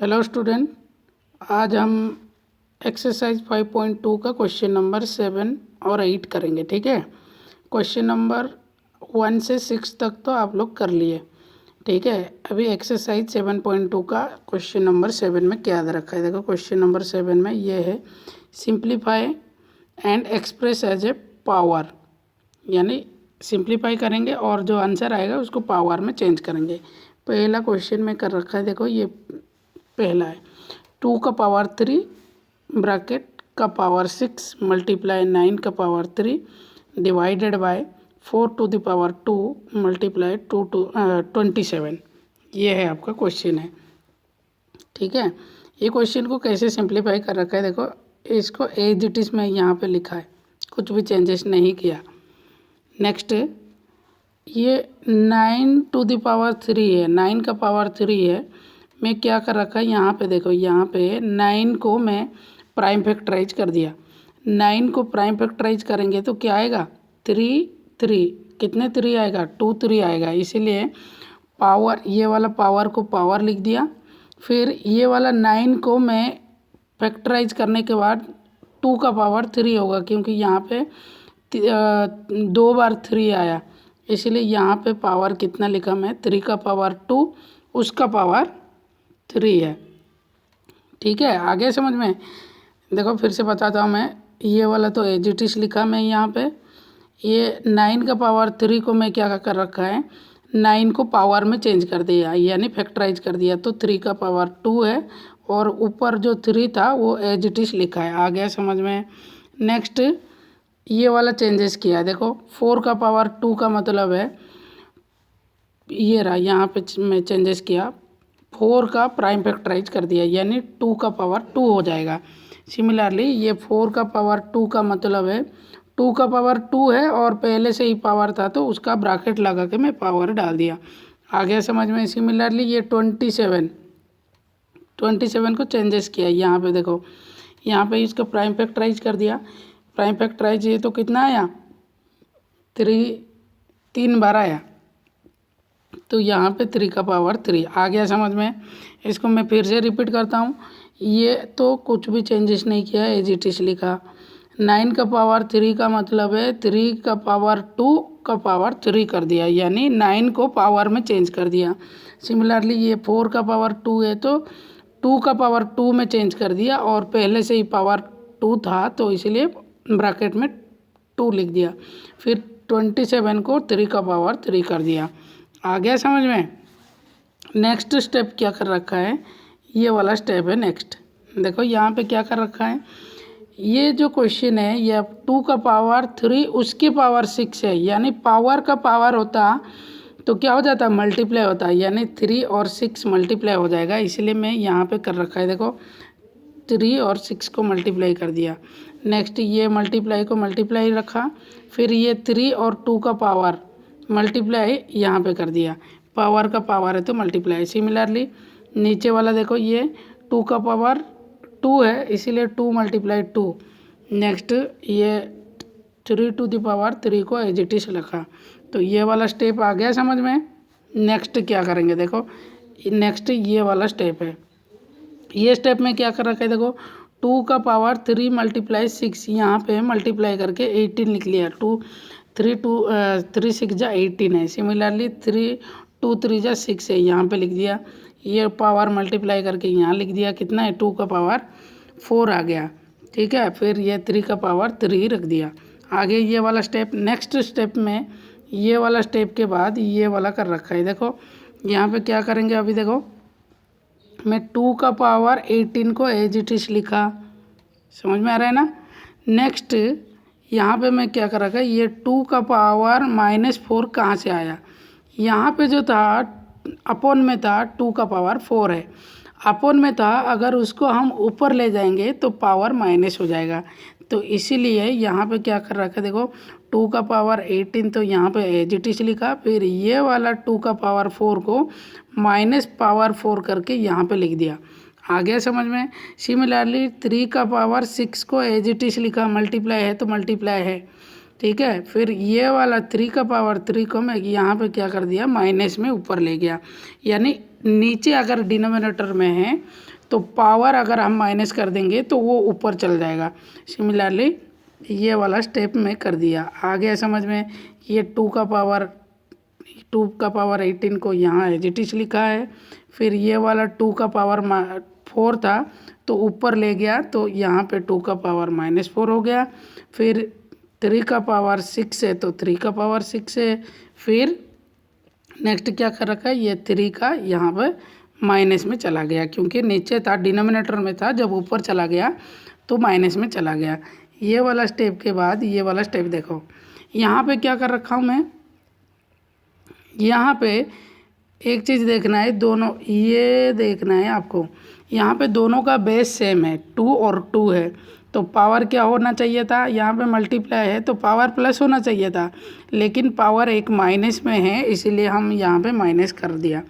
Hello student, आज हम exercise 5.2 का क्वेश्चन नंबर 7 और 8 करेंगे। ठीक है, क्वेश्चन नंबर 1 से 6 तक तो आप लोग कर लिए। ठीक है, अभी एक्सरसाइज 7.2 का क्वेश्चन नंबर 7 में क्या दे रखा है। देखो क्वेश्चन नंबर 7 में ये है, simplify and express as a power, यानी सिंप्लीफाई करेंगे और जो आंसर आएगा उसको पावर में चेंज करेंगे। पहला क्वेश्चन में कर रखा है, देखो ये पहला है 2 का पावर 3 ब्रैकेट का पावर 6 मल्टीप्लाई 9 का power 3 divided by 4 to the power 2 multiply 2 to 27। ये है आपका क्वेश्चन है। ठीक है, ये क्वेश्चन को कैसे सिंप्लीफाई कर रखा है, देखो इसको एज इट इज़ में यहाँ पे लिखा है, कुछ भी चेंजेस नहीं किया। नेक्स्ट, ये 9 टू द पावर 3 है, 9 का पावर 3 है। मैं क्या कर रखा है यहाँ पे, देखो यहाँ पे 9 को मैं प्राइम फैक्टराइज कर दिया। 9 को प्राइम फैक्टराइज करेंगे तो क्या आएगा, 3 3 कितने 3 आएगा, 2 3 आएगा। इसीलिए पावर, ये वाला पावर को पावर लिख दिया। फिर ये वाला 9 को मैं फैक्टराइज करने के बाद 2 का पावर 3 होगा, क्योंकि यहाँ पे 2 बार 3 आया, इसलिए यहाँ पे पावर कितना लिखा मैं, 3 का पावर 2 उसका पावर 3 है। ठीक है, आगे समझ में। देखो फिर से बताता हूँ मैं, ये वाला तो एज इट इज़ लिखा मैं यहाँ पे। ये 9 का पावर 3 को मैं क्या कर रखा है, 9 को पावर में चेंज कर दिया, यानी फैक्टराइज कर दिया, तो 3 का पावर 2 है और ऊपर जो 3 था वो एज इट इज़ लिखा है। आ गया समझ में। नेक्स्ट, ये वाला चेंजेस किया है, देखो 4 का पावर 2 का मतलब है ये रहा, यहाँ पे मैं चेंजेस किया, 4 का प्राइम फैक्टराइज कर दिया, यानी 2 का पावर 2 हो जाएगा। सिमिलरली ये 4 का पावर 2 का मतलब है 2 का पावर 2 है और पहले से ही पावर था तो उसका ब्रैकेट लगा के मैं पावर डाल दिया। आ गया समझ में। सिमिलरली ये 27 को चेंजेस किया, यहाँ पे देखो, यहाँ पे इसका प्राइम फैक्टराइज कर दिया। प्राइम फैक्टराइज ये तो कितना आया, 3 बार आया, तो यहाँ पे 3 का पावर 3 आ गया समझ में। इसको मैं फिर से रिपीट करता हूँ, ये तो कुछ भी चेंजेस नहीं किया, एज इट इज़ लिखा। 9 का पावर 3 का मतलब है 3 का पावर 2 का पावर 3 कर दिया, यानी 9 को पावर में चेंज कर दिया। सिमिलरली ये 4 का पावर 2 है तो 2 का पावर 2 में चेंज कर दिया और पहले से ही पावर 2 था तो इसलिए ब्रैकेट में 2 लिख दिया। फिर 27 को 3 का पावर 3 कर दिया। आ गया समझ में। नेक्स्ट स्टेप क्या कर रखा है, ये वाला स्टेप है नेक्स्ट। देखो यहाँ पे क्या कर रखा है, ये जो क्वेश्चन है ये 2 का पावर 3 उसकी पावर 6 है, यानी पावर का पावर होता तो क्या हो जाता, मल्टीप्लाई होता, यानी 3 और 6 मल्टीप्लाई हो जाएगा। इसलिए मैं यहाँ पे कर रखा है, देखो 3 और 6 को मल्टीप्लाई कर दिया। नेक्स्ट ये मल्टीप्लाई को मल्टीप्लाई रखा, फिर ये 3 और 2 का पावर मल्टीप्लाई यहाँ पे कर दिया, पावर का पावर है तो मल्टीप्लाई। सिमिलरली नीचे वाला देखो, ये 2 का पावर 2 है इसीलिए 2 मल्टीप्लाई 2। नेक्स्ट ये 3 टू द पावर 3 को एज इट इज़ रखा, तो ये वाला स्टेप आ गया समझ में। नेक्स्ट क्या करेंगे, देखो नेक्स्ट ये वाला स्टेप है। ये स्टेप में क्या कर रखा है, देखो 2 का पावर 3 मल्टीप्लाई 6, यहाँ पे मल्टीप्लाई करके 18 लिख लिया। 3 6 जा 18 है। सिमिलरली 3 2 3 जा 6 है, यहाँ पे लिख दिया। ये पावर मल्टीप्लाई करके यहाँ लिख दिया, कितना है 2 का पावर 4 आ गया। ठीक है, फिर ये 3 का पावर 3 रख दिया। आगे ये वाला स्टेप, नेक्स्ट स्टेप में ये वाला स्टेप के बाद ये वाला कर रखा है। देखो यहाँ पे क्या करेंगे, अभी देखो मैं 2 का पावर 18 को एज इट इज़ लिखा, समझ में आ रहा है ना। नेक्स्ट यहाँ पे मैं क्या कर रखा है, ये 2 का पावर -4 कहाँ से आया, यहाँ पे जो था अपॉन में था 2 का पावर 4 है, अपॉन में था, अगर उसको हम ऊपर ले जाएंगे तो पावर माइनस हो जाएगा, तो इसीलिए यहाँ पे क्या कर रखा है, देखो 2 का पावर 18 तो यहाँ पे एज इट इज़ लिखा, फिर ये वाला 2 का पावर 4 को माइनस पावर 4 करके यहाँ पे लिख दिया। आ गया समझ में। सिमिलरली 3 का पावर 6 को एज इट इज़ लिखा, मल्टीप्लाई है तो मल्टीप्लाई है। ठीक है, फिर ये वाला 3 का पावर 3 को मैं यहाँ पे क्या कर दिया, माइनस में ऊपर ले गया, यानी नीचे अगर डिनोमिनेटर में है तो पावर अगर हम माइनस कर देंगे तो वो ऊपर चल जाएगा। सिमिलरली ये वाला स्टेप में कर दिया। आ गया समझ में। ये 2 का पावर 18 को यहाँ एज इट इज लिखा है। फिर ये वाला 2 का पावर 4 था तो ऊपर ले गया तो यहाँ पे 2 का पावर -4 हो गया। फिर 3 का पावर 6 है तो 3 का पावर 6 है। फिर नेक्स्ट क्या कर रखा है, ये 3 का यहाँ पे माइनस में चला गया क्योंकि नीचे था डिनोमिनेटर में था, जब ऊपर चला गया तो माइनस में चला गया। ये वाला स्टेप के बाद ये वाला स्टेप देखो, यहाँ पे क्या कर रखा हूँ मैं, यहाँ पे एक चीज़ देखना है, दोनों ये देखना है आपको, यहाँ पे दोनों का बेस सेम है, 2 और 2 है तो पावर क्या होना चाहिए था, यहाँ पे मल्टीप्लाई है तो पावर प्लस होना चाहिए था, लेकिन पावर एक माइनस में है इसीलिए हम यहाँ पे माइनस कर दिया।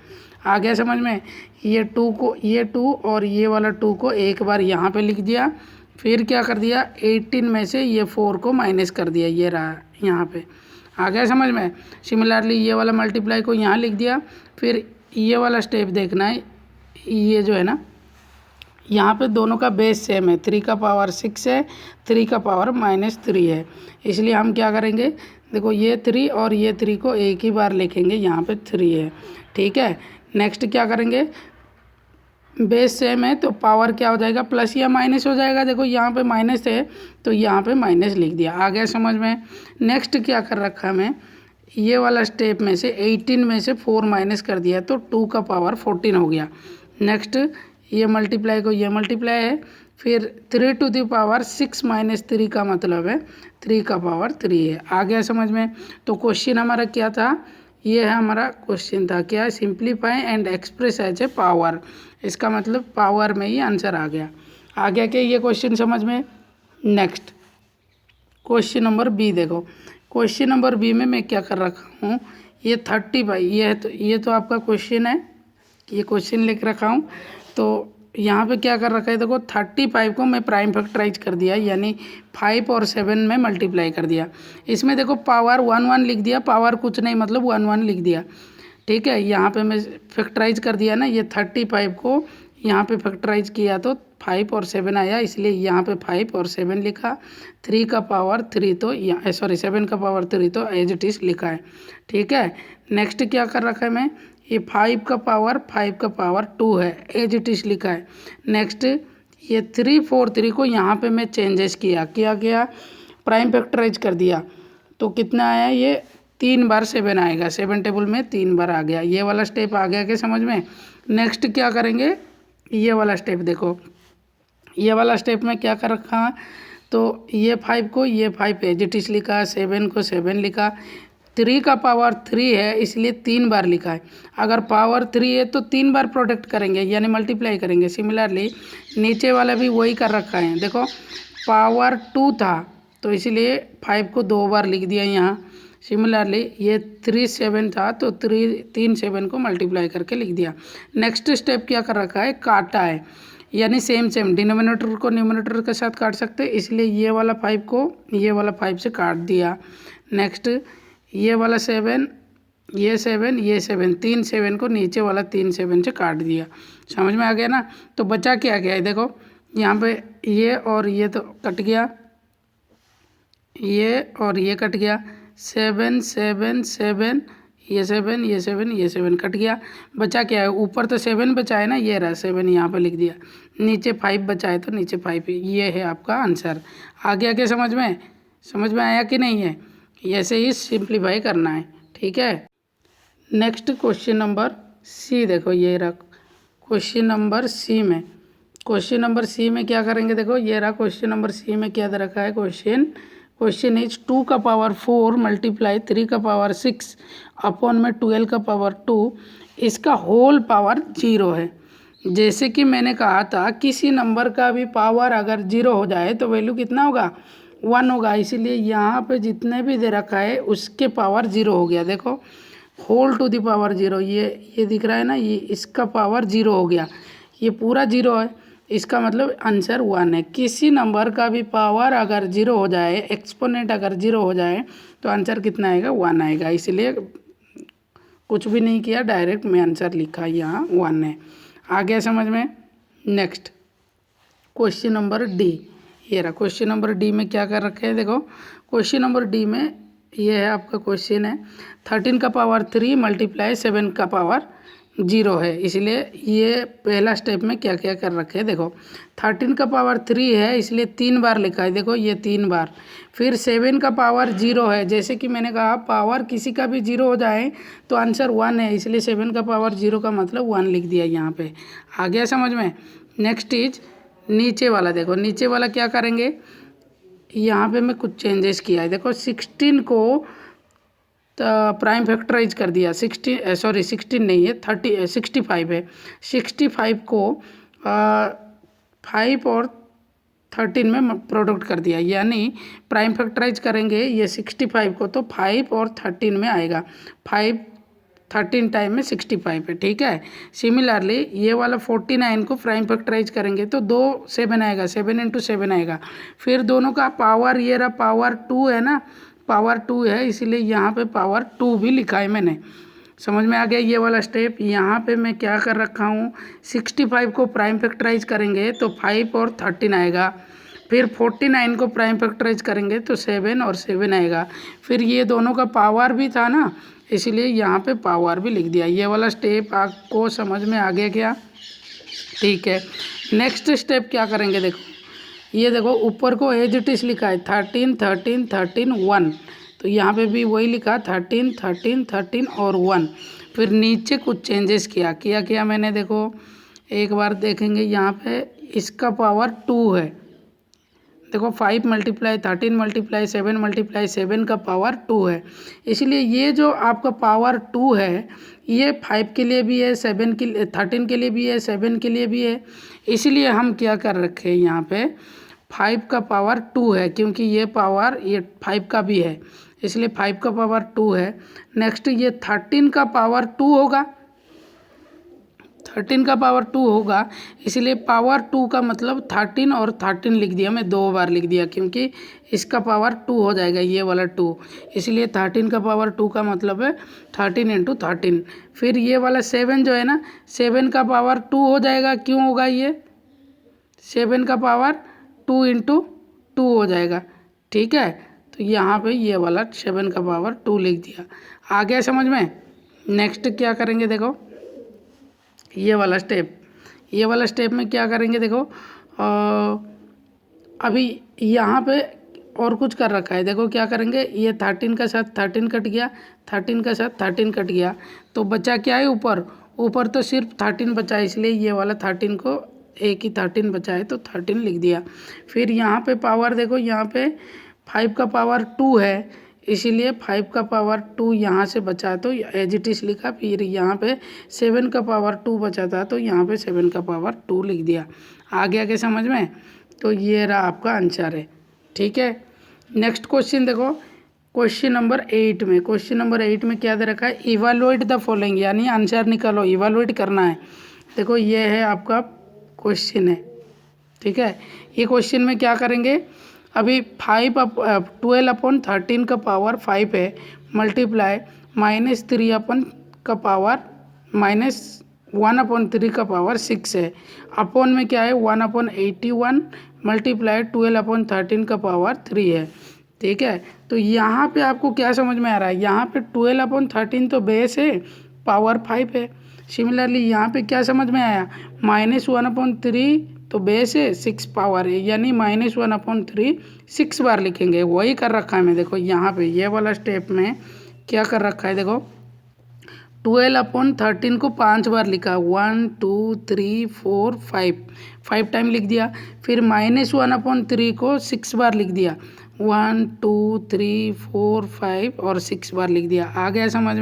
आ गया समझ में। ये 2 और ये वाला 2 को एक बार यहाँ पे लिख दिया। फिर क्या कर दिया, 18 में से ये 4 को माइनस कर दिया, ये रहा यहाँ पे। आ गया समझ में। सिमिलरली ये वाला मल्टीप्लाई को यहाँ लिख दिया। फिर ये वाला स्टेप देखना है, ये जो है ना, यहाँ पे दोनों का बेस सेम है, 3 का पावर 6 है, 3 का पावर -3 है, इसलिए हम क्या करेंगे, देखो ये 3 और ये 3 को एक ही बार लिखेंगे, यहाँ पे 3 है, ठीक है। नेक्स्ट क्या करेंगे, बेस सेम है तो पावर क्या हो जाएगा, प्लस या माइनस हो जाएगा। देखो यहाँ पे माइनस है तो यहाँ पे माइनस लिख दिया। आ गया समझ में। नेक्स्ट क्या कर रखा है मैं, ये वाला स्टेप में से 18 में से 4 माइनस कर दिया तो 2 का पावर 14 हो गया। नेक्स्ट ये मल्टीप्लाई को ये मल्टीप्लाई है। फिर 3 टू द पावर 6 - 3 का मतलब है 3 का पावर 3 है। आ गया समझ में। तो क्वेश्चन हमारा क्या था, ये है हमारा क्वेश्चन था, क्या, simplify and express as a power. इसका मतलब पावर में ही आंसर आ गया। आ गया क्या ये क्वेश्चन समझ में। नेक्स्ट क्वेश्चन नंबर बी देखो। क्वेश्चन नंबर बी में मैं क्या कर रखा हूँ, ये 35, ये तो आपका क्वेश्चन है, ये क्वेश्चन लिख रखा हूँ। तो यहाँ पे क्या कर रखा है, देखो 35 को मैं प्राइम फैक्टराइज कर दिया, यानी 5 और 7 में मल्टीप्लाई कर दिया। इसमें देखो पावर 1 लिख दिया, पावर कुछ नहीं मतलब 1 लिख दिया, ठीक है। यहाँ पे मैं फैक्टराइज कर दिया ना, ये 35 को यहाँ पे फैक्टराइज किया तो 5 और 7 आया, इसलिए यहाँ पे 5 और 7 लिखा। 3 का पावर 3 तो यहाँ, सॉरी 7 का पावर 3 तो एज इट इज़ लिखा है, ठीक है। नेक्स्ट क्या कर रखा है मैं, ये 5 का पावर 2 है, एज इट इज़ लिखा है। नेक्स्ट ये 3 4 3 को यहाँ पे मैं चेंजेस किया प्राइम फैक्टराइज कर दिया तो कितना आया, ये 3 बार 7 आएगा, 7 टेबल में 3 बार आ गया। ये वाला स्टेप आ गया क्या समझ में। नेक्स्ट क्या करेंगे, ये वाला स्टेप देखो, ये वाला स्टेप में क्या कर रखा है, तो ये 5 को ये 5 एज इट इज़ लिखा, 7 को 7 लिखा। 3 का पावर 3 है इसलिए 3 बार लिखा है। अगर पावर 3 है तो 3 बार प्रोडक्ट करेंगे यानी मल्टीप्लाई करेंगे। सिमिलरली नीचे वाला भी वही कर रखा है, देखो पावर 2 था तो इसलिए 5 को 2 बार लिख दिया यहाँ। सिमिलरली ये 3 7 था तो 3 7 को मल्टीप्लाई करके लिख दिया। नेक्स्ट स्टेप क्या कर रखा है, काटा है, यानी सेम डिनोमिनेटर को न्यूमिनेटर के साथ काट सकते हैं, इसलिए ये वाला 5 को ये वाला 5 से काट दिया। नेक्स्ट ये वाला 7, ये 7 3 7 को नीचे वाला 3 7 से काट दिया। समझ में आ गया ना। तो बचा क्या गया है, देखो यहाँ पे ये और ये तो कट गया, ये और ये कट गया, 7 7 7, ये 7 ये 7 ये 7 कट गया। बचा क्या है, ऊपर तो 7 बचा है ना, ये रहा 7 यहाँ पे लिख दिया, नीचे 5 बचा है तो नीचे 5, ये है आपका आंसर। आ गया क्या समझ में आया कि नहीं है। ऐसे ही सिंप्लीफाई करना है, ठीक है। नेक्स्ट क्वेश्चन नंबर सी देखो, ये रहा क्वेश्चन नंबर सी में। क्वेश्चन नंबर सी में क्या करेंगे, देखो ये रहा क्वेश्चन नंबर सी में क्या दे रखा है, क्वेश्चन इज 2 का पावर 4 मल्टीप्लाई 3 का पावर 6 अपॉन में 12 का पावर 2, इसका होल पावर 0 है। जैसे कि मैंने कहा था किसी नंबर का भी पावर अगर 0 हो जाए तो वैल्यू कितना होगा, 1 होगा, इसीलिए यहाँ पे जितने भी दे रखा है उसके पावर 0 हो गया। देखो होल टू द पावर 0, ये दिख रहा है ना, ये इसका पावर 0 हो गया, ये पूरा 0 है, इसका मतलब आंसर 1 है। किसी नंबर का भी पावर अगर 0 हो जाए, एक्सपोनेंट अगर 0 हो जाए तो आंसर कितना आएगा, 1 आएगा। इसलिए कुछ भी नहीं किया, डायरेक्ट में आंसर लिखा, यहाँ 1 है। आ गया समझ में। नेक्स्ट क्वेश्चन नंबर डी, ये रहा क्वेश्चन नंबर डी में क्या कर रखे हैं देखो। क्वेश्चन नंबर डी में ये है आपका क्वेश्चन है 13 का पावर 3 मल्टीप्लाई 7 का पावर 0 है। इसलिए ये पहला स्टेप में क्या क्या कर रखे हैं देखो। 13 का पावर 3 है इसलिए 3 बार लिखा है, देखो ये 3 बार। फिर 7 का पावर 0 है, जैसे कि मैंने कहा पावर किसी का भी 0 हो जाए तो आंसर 1 है, इसलिए 7 का पावर 0 का मतलब 1 लिख दिया यहाँ पे। आ गया समझ में। नेक्स्ट इज नीचे वाला, देखो नीचे वाला क्या करेंगे, यहाँ पे मैं कुछ चेंजेस किया है। देखो 16 को प्राइम फैक्टराइज कर दिया, 16 नहीं है 65 है। 65 को 5 और 13 में प्रोडक्ट कर दिया, यानी प्राइम फैक्टराइज करेंगे ये 65 को तो 5 और 13 में आएगा। 5 13 टाइम में 65 है, ठीक है। सिमिलरली ये वाला 49 को प्राइम फैक्टराइज करेंगे तो 2 7 आएगा, 7 इंटू 7 आएगा। फिर दोनों का पावर, ये रहा पावर 2 है ना, पावर 2 है इसलिए यहाँ पे पावर 2 भी लिखा है मैंने। समझ में आ गया ये वाला स्टेप। यहाँ पे मैं क्या कर रखा हूँ, 65 को प्राइम फैक्टराइज करेंगे तो 5 और 13 आएगा। फिर 49 को प्राइम फैक्टराइज करेंगे तो 7 और 7 आएगा। फिर ये दोनों का पावर भी था ना, इसलिए यहाँ पे पावर भी लिख दिया। ये वाला स्टेप आपको समझ में आ गया क्या? ठीक है। नेक्स्ट स्टेप क्या करेंगे देखो, ये देखो ऊपर को एज इट इज लिखा है 13 13 13 1, तो यहाँ पे भी वही लिखा 13 13 13 और 1। फिर नीचे कुछ चेंजेस किया मैंने, देखो एक बार देखेंगे यहाँ पे इसका पावर 2 है। देखो 5 मल्टीप्लाई 13 मल्टीप्लाई 7 मल्टीप्लाई 7 का पावर 2 है, इसलिए ये जो आपका पावर 2 है ये 5 के लिए भी है, 7 के लिए 13 के लिए भी है, 7 के लिए भी है। इसलिए हम क्या कर रखे हैं यहाँ पे 5 का पावर 2 है, क्योंकि ये पावर ये 5 का भी है इसलिए 5 का पावर 2 है। नेक्स्ट ये 13 का पावर 2 होगा, 13 का पावर 2 होगा, इसलिए पावर 2 का मतलब 13 और 13 लिख दिया, मैं 2 बार लिख दिया क्योंकि इसका पावर 2 हो जाएगा ये वाला 2, इसलिए 13 का पावर 2 का मतलब है 13 इंटू 13। फिर ये वाला 7 जो है ना, 7 का पावर 2 हो जाएगा, क्यों होगा ये 7 का पावर 2 इंटू 2 हो जाएगा, ठीक है। तो यहाँ पे ये वाला 7 का पावर 2 लिख दिया। आ गया समझ में। नेक्स्ट क्या करेंगे देखो, ये वाला स्टेप में क्या करेंगे देखो, अभी यहाँ पे और कुछ कर रखा है, देखो क्या करेंगे, ये 13 का साथ 13 कट गया, 13 का साथ 13 कट गया, तो बचा क्या है ऊपर तो सिर्फ 13 बचा है, इसलिए ये वाला 13 को एक ही 13 बचा है तो 13 लिख दिया। फिर यहाँ पे पावर देखो, यहाँ पे 5 का पावर 2 है इसीलिए 5 का पावर 2 यहाँ से बचा तो एज इट इज लिखा। फिर यहाँ पे 7 का पावर 2 बचा था तो यहाँ पे 7 का पावर 2 लिख दिया। आ गया क्या समझ में। तो ये रहा आपका आंसर है, ठीक है। नेक्स्ट क्वेश्चन देखो, क्वेश्चन नंबर 8 में क्या दे रखा है, इवेलुएट द फॉलोइंग, यानी आंसर निकालो, इवेलुएट करना है। देखो ये है आपका क्वेश्चन है, ठीक है। ये क्वेश्चन में क्या करेंगे, अभी 12 अपॉन 13 का पावर 5 है मल्टीप्लाई -3 अपन का पावर -1 अपॉन 3 का पावर 6 है। अपॉन में क्या है 1 अपॉन 81 मल्टीप्लाई 12 अपॉन 13 का पावर 3 है, ठीक है। तो यहाँ पे आपको क्या समझ में आ रहा है, यहाँ पे 12 अपॉन 13 तो बेस है, पावर 5 है। सिमिलरली यहाँ पे क्या समझ में आया, -1 अपॉन 3 तो बेस है, 6 पावर है, यानी -1 अपॉन 3 6 बार लिखेंगे, वही कर रखा है मैं। देखो यहाँ पे ये वाला स्टेप में क्या कर रखा है, देखो 12 अपॉन 13 को 5 बार लिखा, 1 2 3 4 5 टाइम लिख दिया। फिर -1 अपॉन 3 को 6 बार लिख दिया, 1 2 3 4 5 और 6 बार लिख दिया। आ गया समझ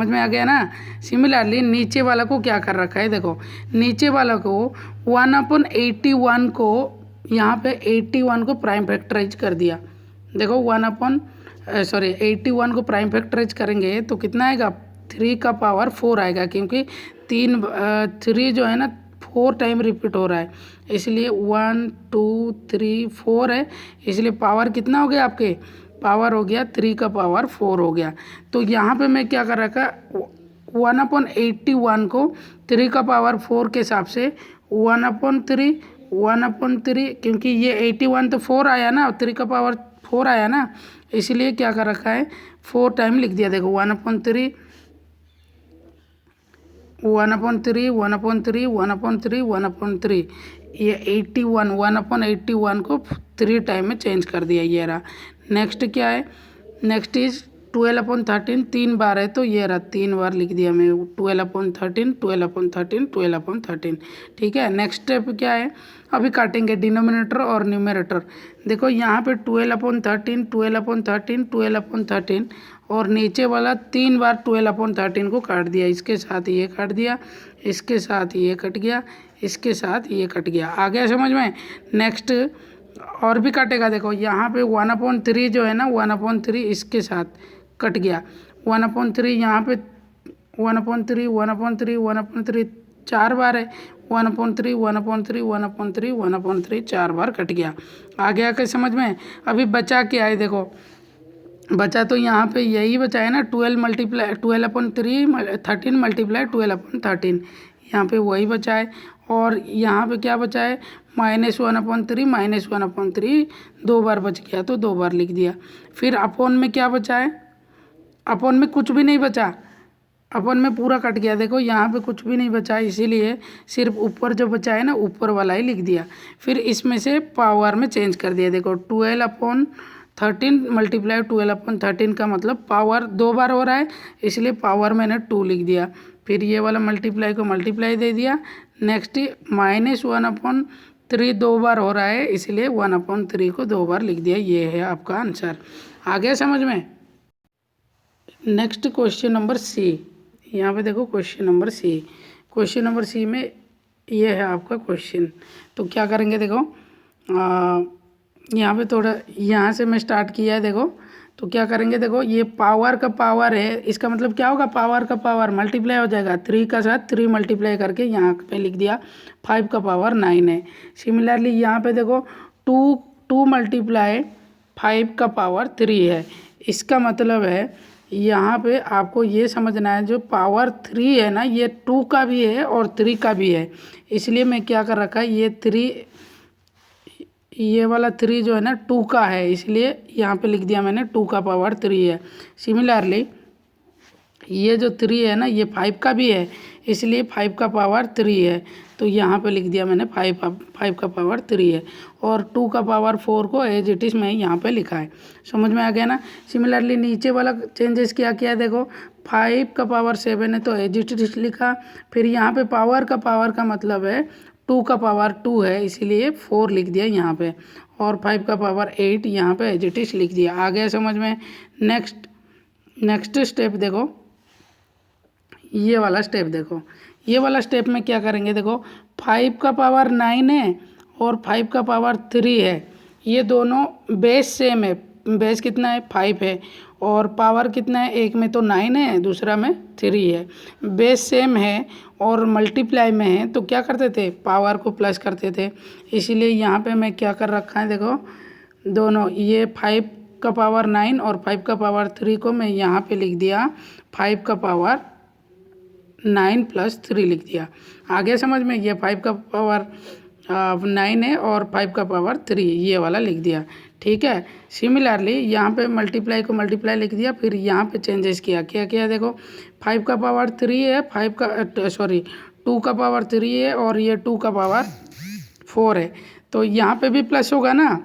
में आ गया ना। सिमिलरली नीचे वाला को क्या कर रखा है, देखो नीचे वाला को 1 अपॉन 81 को यहाँ पे 81 को प्राइम फैक्टराइज कर दिया। देखो 81 को प्राइम फैक्टराइज करेंगे तो कितना आएगा, 3 का पावर 4 आएगा, क्योंकि 3 जो है ना 4 टाइम रिपीट हो रहा है, इसलिए 1 2 3 4 है, इसलिए पावर कितना हो गया आपके, पावर हो गया 3 का पावर 4 हो गया। तो यहाँ पे मैं क्या कर रखा, 1/81 को 3 का पावर 4 के हिसाब से 1/3 क्योंकि ये 81 तो 4 आया ना, 3 का पावर 4 आया ना, इसलिए क्या कर रखा है 4 टाइम लिख दिया। देखो 1/3 ये 81 1/81 को 3 टाइम में चेंज कर दिया, ये रहा। नेक्स्ट क्या है, नेक्स्ट इज 12/13, 3 बार है तो ये रहा, 3 बार लिख दिया मैं 12/13। ठीक है। नेक्स्ट स्टेप क्या है, अभी काटेंगे डिनोमिनेटर और न्यूमरेटर। देखो यहाँ पे 12/13 और नीचे वाला 3 बार 12/13 को काट दिया, इसके साथ ये काट दिया, इसके साथ ये कट गया, इसके साथ ये कट गया। आ गया समझ में। नेक्स्ट और भी काटेगा। देखो यहाँ पे 1/3 जो है ना, 1/3 इसके साथ कट गया, 1/3 यहाँ पे 1/3 4 बार है, 1/3 4 बार कट गया। आ गया क्या समझ में। अभी बचा क्या है, देखो बचा तो यहाँ पे यही बचा है ना, 13 मल्टीप्लाई 12/13, यहाँ पे वही बचा है। और यहाँ पे क्या बचा है, -1/3 2 बार बच गया तो 2 बार लिख दिया। फिर अपोन में क्या बचा है, अपोन में कुछ भी नहीं बचा, अपोन में पूरा कट गया। देखो यहाँ पे कुछ भी नहीं बचा, इसीलिए सिर्फ ऊपर जो बचा है ना, ऊपर वाला ही लिख दिया। फिर इसमें से पावर में चेंज कर दिया। देखो 12/13 मल्टीप्लाई 12/13 का मतलब पावर 2 बार हो रहा है, इसलिए पावर मैंने 2 लिख दिया। फिर ये वाला मल्टीप्लाई को मल्टीप्लाई दे दिया। नेक्स्ट -1/3 2 बार हो रहा है, इसलिए 1/3 को 2 बार लिख दिया। ये है आपका आंसर। आ गया समझ में। नेक्स्ट क्वेश्चन नंबर सी, यहाँ पे देखो question number C. Question number C में ये है आपका क्वेश्चन। तो क्या करेंगे, देखो यहाँ पे थोड़ा यहाँ से मैं स्टार्ट किया है। देखो तो क्या करेंगे, देखो ये पावर का पावर है, इसका मतलब क्या होगा, पावर का पावर मल्टीप्लाई हो जाएगा, 3 का साथ 3 मल्टीप्लाई करके यहाँ पे लिख दिया, 5 का पावर 9 है। सिमिलरली यहाँ पे देखो 2 मल्टीप्लाई 5 का पावर 3 है। इसका मतलब है यहाँ पे आपको ये समझना है, जो पावर 3 है ना, ये 2 का भी है और 3 का भी है। इसलिए मैं क्या कर रखा है, ये वाला 3 जो है ना 2 का है, इसलिए यहाँ पे लिख दिया मैंने 2 का पावर 3 है। सिमिलरली ये जो 3 है ना, ये 5 का भी है, इसलिए 5 का पावर 3 है, तो यहाँ पे लिख दिया मैंने 5 का पावर 3 है। और 2 का पावर 4 को एज इट इज़ मैं यहाँ पे लिखा है। समझ में आ गया ना। सिमिलरली नीचे वाला चेंजेस क्या किया, देखो 5 का पावर 7 है तो एज इट इज़ लिखा। फिर यहाँ पे पावर का मतलब है 2 का पावर 2 है, इसीलिए 4 लिख दिया यहाँ पे। और 5 का पावर 8 यहाँ पे एज इट इज़ लिख दिया। आ गया समझ में। नेक्स्ट स्टेप देखो, ये वाला स्टेप देखो, ये वाला स्टेप में क्या करेंगे, देखो 5 का पावर 9 है और 5 का पावर 3 है, ये दोनों बेस सेम है। बेस कितना है, 5 है, और पावर कितना है, एक में तो 9 है, दूसरा में 3 है। बेस सेम है और मल्टीप्लाई में है, तो क्या करते थे, पावर को प्लस करते थे। इसीलिए यहाँ पे मैं क्या कर रखा है, देखो दोनों, ये 5 का पावर 9 और 5 का पावर 3 को मैं यहाँ पे लिख दिया 5 का पावर 9 + 3 लिख दिया। आ गया समझ में। ये 5 का पावर 9 है और 5 का पावर 3, ये वाला लिख दिया। ठीक है। सिमिलरली यहाँ पे मल्टीप्लाई को मल्टीप्लाई लिख दिया। फिर यहाँ पे चेंजेस किया, क्या किया, देखो 5 का पावर 3 है, 2 का पावर 3 है और ये 2 का पावर 4 है, तो यहाँ पे भी प्लस होगा ना,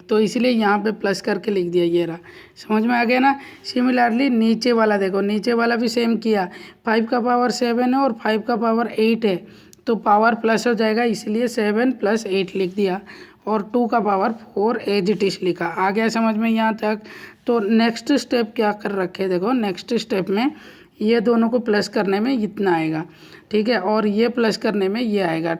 तो इसलिए यहाँ पे प्लस करके लिख दिया, ये रहा। समझ में आ गया ना। सिमिलरली नीचे वाला देखो, नीचे वाला भी सेम किया, 5 का पावर 7 है और 5 का पावर 8 है, तो पावर प्लस हो जाएगा, इसलिए 7 + 8 लिख दिया। और 2 का पावर 4 एज इट इज़ लिखा। आ गया समझ में यहाँ तक। तो नेक्स्ट स्टेप क्या कर रखे, देखो नेक्स्ट स्टेप में ये दोनों को प्लस करने में इतना आएगा, ठीक है, और ये प्लस करने में ये आएगा,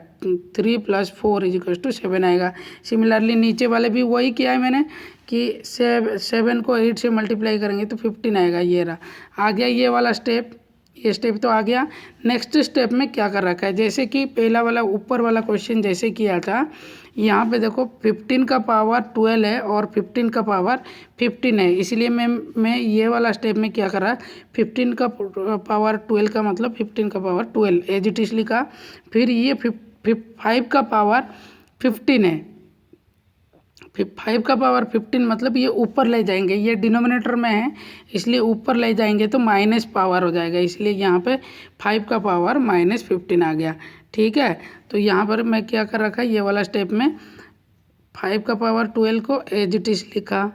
3 + 4 = 7 आएगा। सिमिलरली नीचे वाले भी वही किया है मैंने कि 7 को 8 से मल्टीप्लाई करेंगे तो 15 आएगा, ये रहा। आ गया ये वाला स्टेप, ये स्टेप तो आ गया। नेक्स्ट स्टेप में क्या कर रखा है, जैसे कि पहला वाला ऊपर वाला क्वेश्चन जैसे किया था, यहाँ पे देखो 15 का पावर 12 है और 15 का पावर 15 है, इसलिए मैं ये वाला स्टेप में क्या करा, 15 का पावर 12 का मतलब 15 का पावर 12 एज इट इज लिखा। फिर ये 5 का पावर 15 है, 5 का पावर 15 मतलब ये ऊपर ले जाएंगे, ये डिनोमिनेटर में है इसलिए ऊपर ले जाएंगे तो माइनस पावर हो जाएगा, इसलिए यहाँ पे 5 का पावर -15 आ गया। ठीक है, तो यहाँ पर मैं क्या कर रखा है, ये वाला स्टेप में 5 का पावर 12 को एज इट इज लिखा,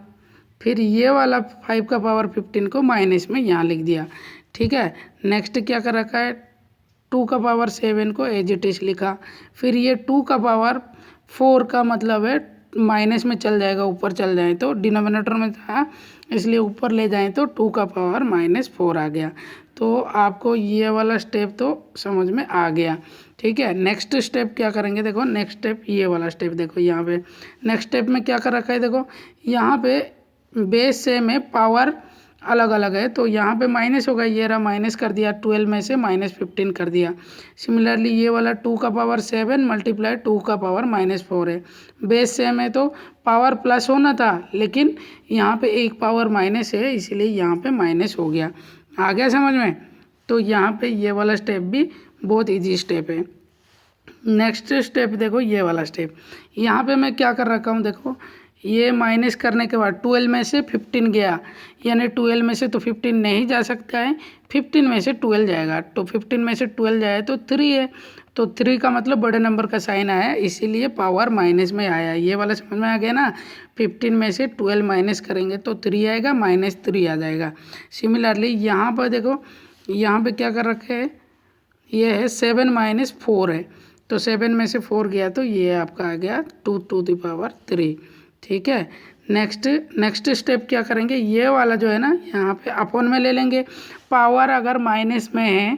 फिर ये वाला 5 का पावर 15 को माइनस में यहाँ लिख दिया। ठीक है, नेक्स्ट क्या कर रखा है, 2 का पावर 7 को एज इट इज लिखा, फिर ये 2 का पावर 4 का मतलब है माइनस में चल जाएगा, ऊपर चल जाए तो डिनोमिनेटर में था इसलिए ऊपर ले जाएं तो 2 का पावर -4 आ गया। तो आपको ये वाला स्टेप तो समझ में आ गया। ठीक है, नेक्स्ट स्टेप क्या करेंगे, देखो नेक्स्ट स्टेप ये वाला स्टेप देखो, यहाँ पे नेक्स्ट स्टेप में क्या कर रखा है, देखो यहाँ पे बेस से में पावर अलग अलग है तो यहाँ पे माइनस होगा, ये रहा माइनस कर दिया, 12 में से -15 कर दिया। सिमिलरली ये वाला 2 का पावर 7 मल्टीप्लाई 2 का पावर -4 है, बेस सेम है तो पावर प्लस होना था लेकिन यहाँ पे एक पावर माइनस है इसलिए यहाँ पे माइनस हो गया। आ गया समझ में? तो यहाँ पे ये वाला स्टेप भी बहुत ईजी स्टेप है। नेक्स्ट स्टेप देखो ये वाला स्टेप, यहाँ पे मैं क्या कर रखा हूँ, देखो ये माइनस करने के बाद 12 में से 15 गया, यानी 12 में से तो 15 नहीं जा सकता है, 15 में से 12 जाएगा तो 15 में से 12 जाए तो 3 है, तो 3 का मतलब बड़े नंबर का साइन आया इसीलिए पावर माइनस में आया। ये वाला समझ में आ गया ना, 15 में से 12 माइनस करेंगे तो 3 आएगा, -3 आ जाएगा। सिमिलरली यहाँ पर देखो यहाँ पे क्या कर रखे है, ये है 7 - 4 है तो 7 में से 4 गया तो ये आपका आ गया 2 टू द पावर 3। ठीक है, नेक्स्ट स्टेप क्या करेंगे, ये वाला जो है ना यहाँ पे अपोन में ले लेंगे, पावर अगर माइनस में है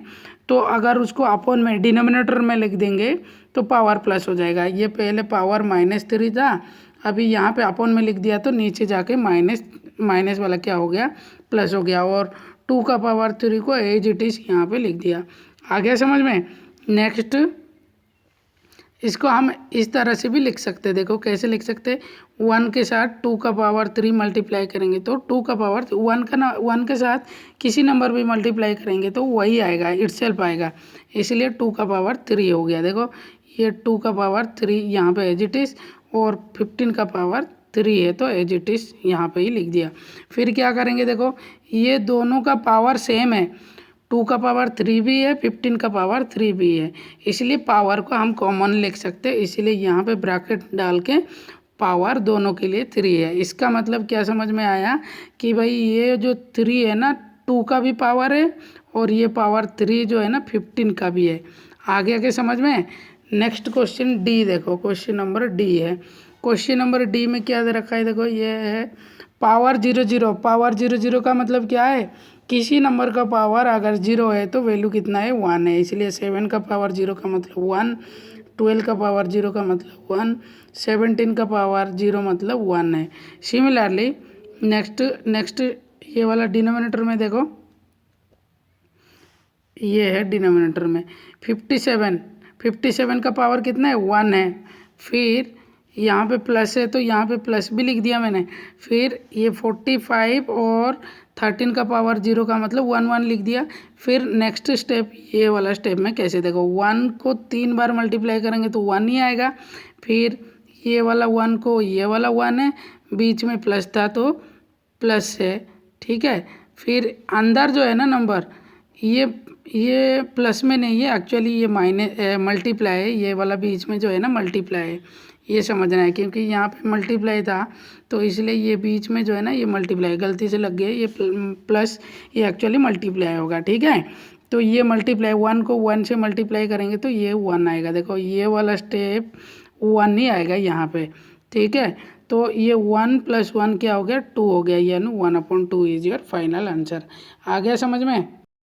तो अगर उसको अपोन में डिनोमिनेटर में लिख देंगे तो पावर प्लस हो जाएगा। ये पहले पावर -3 था, अभी यहाँ पे अपोन में लिख दिया तो नीचे जाके माइनस वाला क्या हो गया, प्लस हो गया, और 2 का पावर 3 को एज इट इज यहाँ पे लिख दिया। आ गया समझ में? नेक्स्ट इसको हम इस तरह से भी लिख सकते हैं, देखो कैसे लिख सकते हैं, 1 के साथ 2 का पावर 3 मल्टीप्लाई करेंगे तो 2 का पावर 1 के साथ किसी नंबर भी मल्टीप्लाई करेंगे तो वही आएगा, इटसेल्फ आएगा, इसलिए 2 का पावर 3 हो गया। देखो ये 2 का पावर 3 यहाँ पे एज इट इज़ और 15 का पावर 3 है तो एज इट इज़ यहाँ पे ही लिख दिया। फिर क्या करेंगे, देखो ये दोनों का पावर सेम है, 2 का पावर 3 भी है, 15 का पावर 3 भी है, इसलिए पावर को हम कॉमन लिख सकते हैं, इसीलिए यहाँ पे ब्रैकेट डाल के पावर दोनों के लिए 3 है। इसका मतलब क्या समझ में आया कि भाई ये जो 3 है ना 2 का भी पावर है और ये पावर 3 जो है ना 15 का भी है। आगे आगे समझ में? नेक्स्ट क्वेश्चन डी देखो, क्वेश्चन नंबर डी है। क्वेश्चन नंबर डी में क्या दे रखा है, देखो ये है पावर 0 पावर 0 का मतलब क्या है, किसी नंबर का पावर अगर 0 है तो वैल्यू कितना है, 1 है, इसलिए 7 का पावर 0 का मतलब 1, 12 का पावर 0 का मतलब 1, 17 का पावर 0 मतलब 1 है। सिमिलरली नेक्स्ट ये वाला डिनोमिनेटर में देखो, ये है डिनोमिनेटर में 57 का पावर कितना है, 1 है, फिर यहाँ पे प्लस है तो यहाँ पे प्लस भी लिख दिया मैंने, फिर ये 45 और 13 का पावर 0 का मतलब 1 लिख दिया। फिर नेक्स्ट स्टेप ये वाला स्टेप में कैसे, देखो 1 को 3 बार मल्टीप्लाई करेंगे तो 1 ही आएगा, फिर ये वाला 1 को ये वाला 1 है, बीच में प्लस था तो प्लस है। ठीक है, फिर अंदर जो है ना नंबर ये प्लस में नहीं है, एक्चुअली ये मल्टीप्लाई है, ये वाला बीच में जो है ना मल्टीप्लाई है, ये समझना है क्योंकि यहाँ पे मल्टीप्लाई था तो इसलिए ये बीच में जो है ना ये मल्टीप्लाई गलती से लग गया, ये प्लस ये एक्चुअली मल्टीप्लाई होगा। ठीक है, तो ये मल्टीप्लाई 1 को 1 से मल्टीप्लाई करेंगे तो ये 1 आएगा, देखो ये वाला स्टेप 1 ही आएगा यहाँ पे। ठीक है, तो ये 1 + 1 क्या हो गया, 2 हो गया, यानी 1/2 इज योर फाइनल आंसर। आ गया समझ में?